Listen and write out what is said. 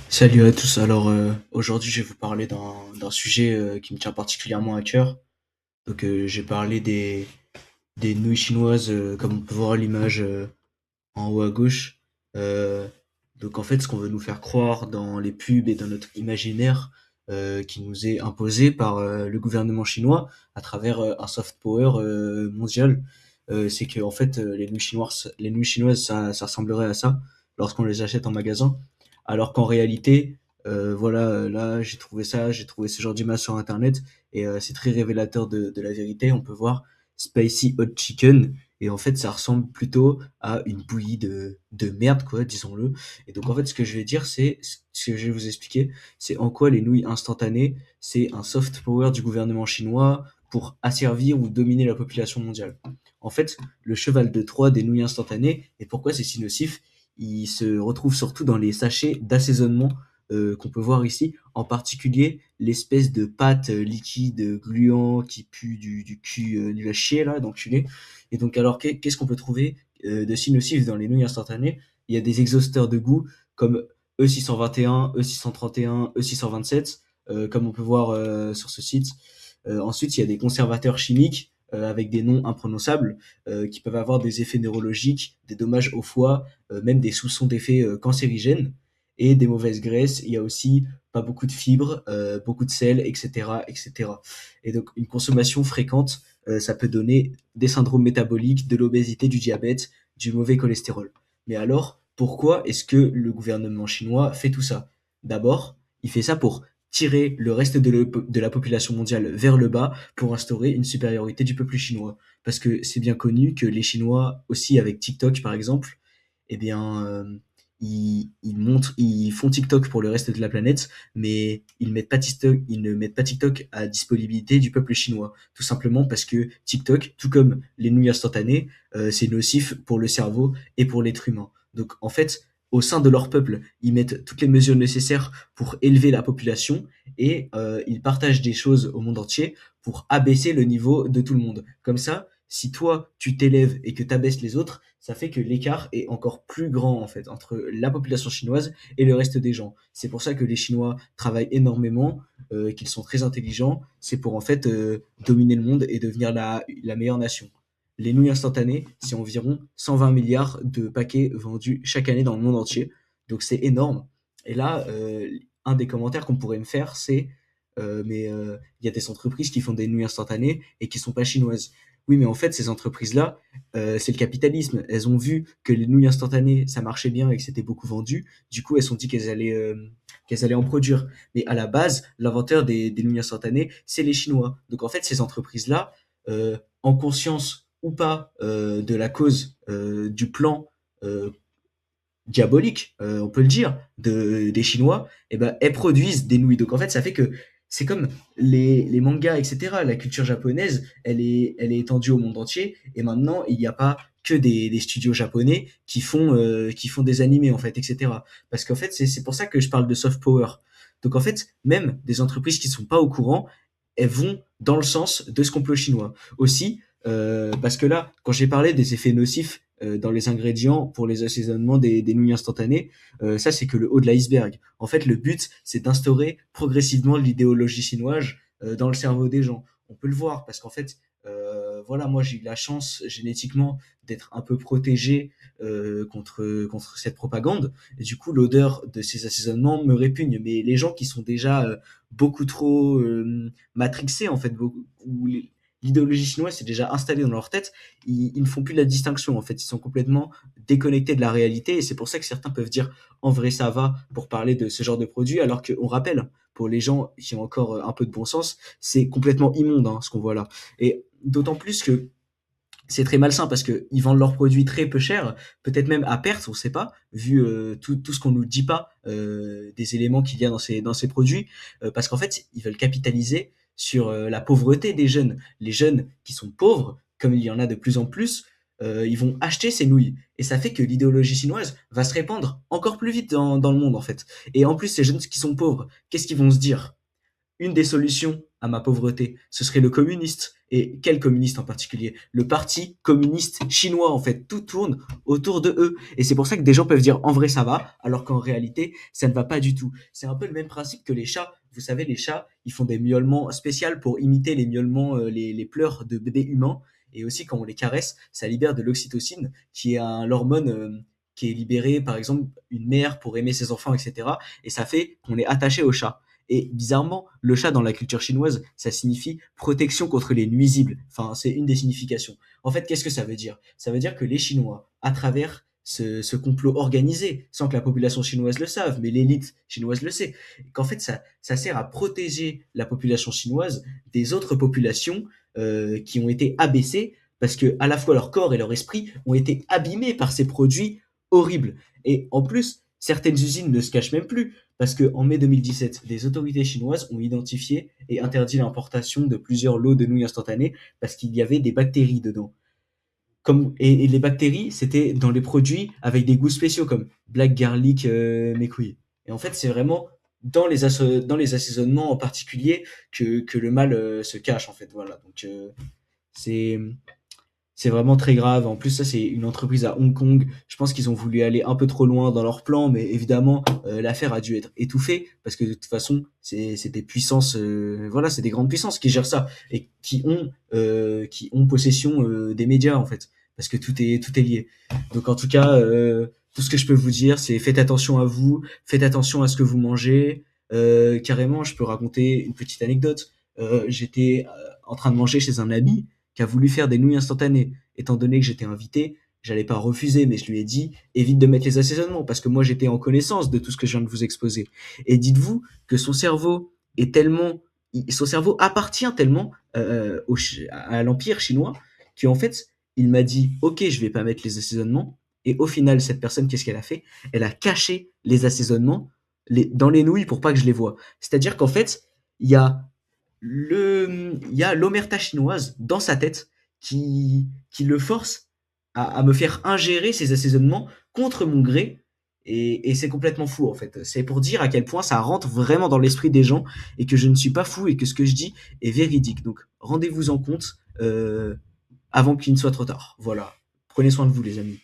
Salut à tous. Alors aujourd'hui, je vais vous parler d'un sujet qui me tient particulièrement à cœur. Donc, j'ai parlé des nouilles chinoises, comme on peut voir à l'image en haut à gauche. Euh, donc, en fait, ce qu'on veut nous faire croire dans les pubs et dans notre imaginaire qui nous est imposé par le gouvernement chinois à travers un soft power mondial, c'est que en fait, les nouilles chinoises, ça ressemblerait à ça lorsqu'on les achète en magasin, alors qu'en réalité, voilà, là, j'ai trouvé ce genre d'image sur Internet et c'est très révélateur de la vérité. On peut voir Spicy Hot Chicken et en fait, ça ressemble plutôt à une bouillie de merde, quoi, disons-le. Et donc, en fait, ce que je vais dire, ce que je vais vous expliquer, c'est en quoi les nouilles instantanées, c'est un soft power du gouvernement chinois pour asservir ou dominer la population mondiale. En fait, le cheval de Troie des nouilles instantanées, et pourquoi c'est si nocif, il se retrouve surtout dans les sachets d'assaisonnement qu'on peut voir ici, en particulier l'espèce de pâte liquide gluant qui pue du cul nul à chier là, d'enculé. Et donc alors qu'est-ce qu'on peut trouver de si nocif dans les nouilles instantanées? Il y a des exhausteurs de goût comme E621, E631, E627, comme on peut voir sur ce site. Ensuite, il y a des conservateurs chimiques avec des noms imprononçables qui peuvent avoir des effets neurologiques, des dommages au foie, même des soupçons d'effets cancérigènes et des mauvaises graisses. Il y a aussi pas beaucoup de fibres, beaucoup de sel, etc., etc. Et donc une consommation fréquente, ça peut donner des syndromes métaboliques, de l'obésité, du diabète, du mauvais cholestérol. Mais alors, pourquoi est-ce que le gouvernement chinois fait tout ça? D'abord, il fait ça pour tirer le reste de la population mondiale vers le bas pour instaurer une supériorité du peuple chinois. Parce que c'est bien connu que les Chinois, aussi avec TikTok par exemple, eh bien, ils font TikTok pour le reste de la planète, mais ils ne mettent pas TikTok à disponibilité du peuple chinois. Tout simplement parce que TikTok, tout comme les nouilles instantanées, c'est nocif pour le cerveau et pour l'être humain. Donc, en fait, au sein de leur peuple, ils mettent toutes les mesures nécessaires pour élever la population et ils partagent des choses au monde entier pour abaisser le niveau de tout le monde. Comme ça, si toi tu t'élèves et que tu abaisses les autres, ça fait que l'écart est encore plus grand en fait entre la population chinoise et le reste des gens. C'est pour ça que les Chinois travaillent énormément, qu'ils sont très intelligents. C'est pour en fait dominer le monde et devenir la meilleure nation. Les nouilles instantanées, c'est environ 120 milliards de paquets vendus chaque année dans le monde entier. Donc c'est énorme. Et là, un des commentaires qu'on pourrait me faire, c'est mais il y a des entreprises qui font des nouilles instantanées et qui sont pas chinoises. Oui, mais en fait, ces entreprises-là, c'est le capitalisme. Elles ont vu que les nouilles instantanées, ça marchait bien et que c'était beaucoup vendu. Du coup, elles se sont dit qu'elles allaient en produire. Mais à la base, l'inventeur des nouilles instantanées, c'est les Chinois. Donc en fait, ces entreprises-là, en conscience ou pas de la cause du plan diabolique, on peut le dire, des Chinois, et ben, elles produisent des nouilles. Donc en fait, ça fait que c'est comme les mangas, etc. La culture japonaise, elle est étendue au monde entier, et maintenant, il n'y a pas que des studios japonais qui font des animés, en fait, etc. Parce qu'en fait, c'est pour ça que je parle de soft power. Donc en fait, même des entreprises qui ne sont pas au courant, elles vont dans le sens de ce complot chinois. Aussi, parce que là, quand j'ai parlé des effets nocifs dans les ingrédients pour les assaisonnements des nouilles instantanées, ça c'est que le haut de l'iceberg. En fait, le but, c'est d'instaurer progressivement l'idéologie chinoise dans le cerveau des gens. On peut le voir parce qu'en fait, voilà, moi j'ai eu la chance génétiquement d'être un peu protégé contre cette propagande. Et du coup, l'odeur de ces assaisonnements me répugne. Mais les gens qui sont déjà beaucoup trop matrixés, en fait, où l'idéologie chinoise s'est déjà installée dans leur tête, ils ne font plus la distinction. En fait, ils sont complètement déconnectés de la réalité. Et c'est pour ça que certains peuvent dire en vrai ça va pour parler de ce genre de produit, alors qu'on rappelle, pour les gens qui ont encore un peu de bon sens, c'est complètement immonde ce qu'on voit là. Et d'autant plus que c'est très malsain parce qu'ils vendent leurs produits très peu cher, peut-être même à perte, on ne sait pas, vu tout ce qu'on nous dit pas des éléments qu'il y a dans ces produits, parce qu'en fait, ils veulent capitaliser sur la pauvreté des jeunes. Les jeunes qui sont pauvres, comme il y en a de plus en plus, ils vont acheter ces nouilles. Et ça fait que l'idéologie chinoise va se répandre encore plus vite dans le monde, en fait. Et en plus, ces jeunes qui sont pauvres, qu'est-ce qu'ils vont se dire? Une des solutions à ma pauvreté? Ce serait le communiste. Et quel communiste en particulier? Le parti communiste chinois, en fait. Tout tourne autour de eux. Et c'est pour ça que des gens peuvent dire en vrai ça va, alors qu'en réalité, ça ne va pas du tout. C'est un peu le même principe que les chats. Vous savez, les chats, ils font des miaulements spéciaux pour imiter les miaulements, les pleurs de bébés humains. Et aussi, quand on les caresse, ça libère de l'oxytocine, qui est un hormone qui est libérée, par exemple, une mère pour aimer ses enfants, etc. Et ça fait qu'on est attaché au chat. Et bizarrement, le chat dans la culture chinoise, ça signifie protection contre les nuisibles. Enfin, c'est une des significations. En fait, qu'est-ce que ça veut dire? Ça veut dire que les Chinois, à travers ce complot organisé, sans que la population chinoise le sache, mais l'élite chinoise le sait, qu'en fait, ça sert à protéger la population chinoise des autres populations qui ont été abaissées parce que à la fois leur corps et leur esprit ont été abîmés par ces produits horribles. Et en plus, certaines usines ne se cachent même plus parce qu'en mai 2017, des autorités chinoises ont identifié et interdit l'importation de plusieurs lots de nouilles instantanées parce qu'il y avait des bactéries dedans. Et les bactéries, c'était dans les produits avec des goûts spéciaux comme black garlic mes couilles. Et en fait, c'est vraiment dans les assaisonnements en particulier que le mal se cache en fait. Voilà. Donc c'est c'est vraiment très grave. En plus, ça, c'est une entreprise à Hong Kong. Je pense qu'ils ont voulu aller un peu trop loin dans leur plan, mais évidemment, l'affaire a dû être étouffée parce que de toute façon, c'est des puissances, voilà, c'est des grandes puissances qui gèrent ça et qui ont possession des médias en fait, parce que tout est lié. Donc en tout cas, tout ce que je peux vous dire, c'est faites attention à vous, faites attention à ce que vous mangez. Carrément, je peux raconter une petite anecdote. J'étais en train de manger chez un ami qui a voulu faire des nouilles instantanées. Étant donné que j'étais invité, j'allais pas refuser, mais je lui ai dit évite de mettre les assaisonnements parce que moi j'étais en connaissance de tout ce que je viens de vous exposer. Et dites-vous que son cerveau est tellement, son cerveau appartient tellement à l'empire chinois qu'en fait il m'a dit ok je vais pas mettre les assaisonnements. Et au final cette personne qu'est-ce qu'elle a fait? Elle a caché les assaisonnements dans les nouilles pour pas que je les voie. C'est-à-dire qu'en fait il y a il y a l'omerta chinoise dans sa tête qui le force à me faire ingérer ces assaisonnements contre mon gré. Et c'est complètement fou en fait. C'est pour dire à quel point ça rentre vraiment dans l'esprit des gens et que je ne suis pas fou et que ce que je dis est véridique. Donc rendez-vous en compte avant qu'il ne soit trop tard. Voilà. Prenez soin de vous les amis.